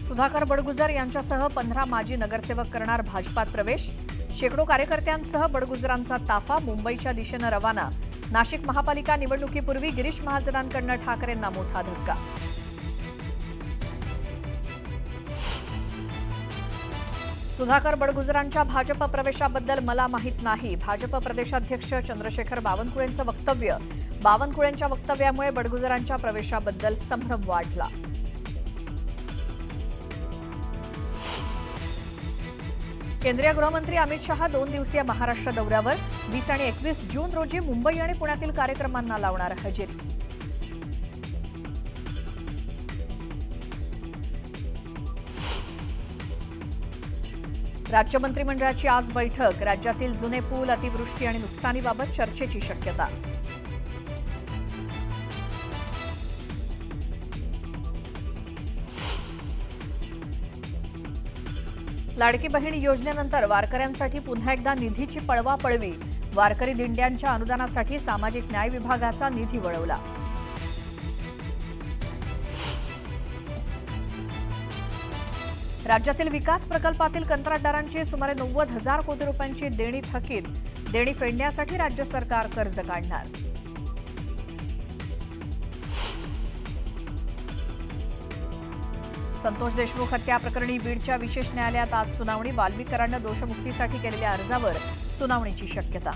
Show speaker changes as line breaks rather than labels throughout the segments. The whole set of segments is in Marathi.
सुधाकर बडगुजर यांच्यासह 15 माजी नगरसेवक करणार भाजपात प्रवेश। शेकडो कार्यकर्त्यांसह बडगुजरांचा ताफा मुंबईच्या दिशेने रवाना। नाशिक महापालिका निवडणुकीपूर्वी गिरीश महाजनांकडून ठाकरेंना मोठा धक्का। सुधाकर बडगुजरांच्या भाजप प्रवेशाबद्दल मला माहित नाही। भाजप प्रदेशाध्यक्ष चंद्रशेखर बावनकुळेंचं वक्तव्य। बावनकुळेंच्या वक्तव्यामुळे बडगुजरांच्या प्रवेशाबद्दल संभ्रम वाढला। केंद्रीय गृहमंत्री अमित शहा 2 दिवसीय महाराष्ट्र दौऱ्यावर। 20 आणि 21 जून रोजी मुंबई आणि पुण्यातील कार्यक्रमांना लावणार हजेरी। राज्य मंत्रिमंडळाची आज बैठक। राज्यातील जुने पूल, अतिवृष्टी आणि नुकसानीबाबत चर्चेची शक्यता। लाडकी बहीण योजनेनंतर वारकऱ्यांसाठी पुन्हा एकदा निधीची पळवापळवी। वारकरी दिंड्यांच्या अनुदानासाठी सामाजिक न्याय विभागाचा निधी वळवला। राज्यातील विकास प्रकल्पातील कंत्राटदारांची सुमारे 90,000 कोटी रुपयांची देणी थकीत। देणी फेडण्यासाठी राज्य सरकार कर्ज काढणार। संतोष देशमुख हत्या प्रकरणी बीडच्या विशेष न्यायालयात आज सुनावणी। वाल्मिकरांना दोषमुक्तीसाठी केलेल्या अर्जावर सुनावणीची शक्यता।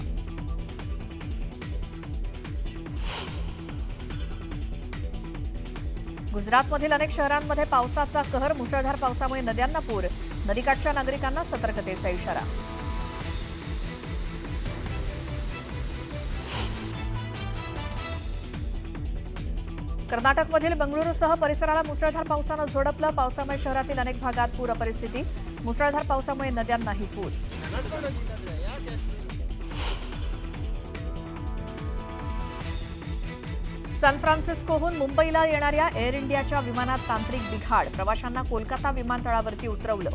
गुजरातमधील अनेक शहरांमध्ये पावसाचा कहर। मुसळधार पावसामुळे नद्यांना पूर। नदीकाठच्या नागरिकांना सतर्कतेचा इशारा। कर्नाटकमधील बंगळुरूसह परिसराला मुसळधार पावसानं झोडपलं। पावसामुळे शहरातील अनेक भागात पूर परिस्थिती। मुसळधार पावसामुळे नद्यांनाही पूर। सॅन फ्रान्सिस्कोहून मुंबईला येणाऱ्या एअर इंडियाच्या विमानात तांत्रिक बिघाड। प्रवाशांना कोलकाता विमानतळावरती उतरवलं।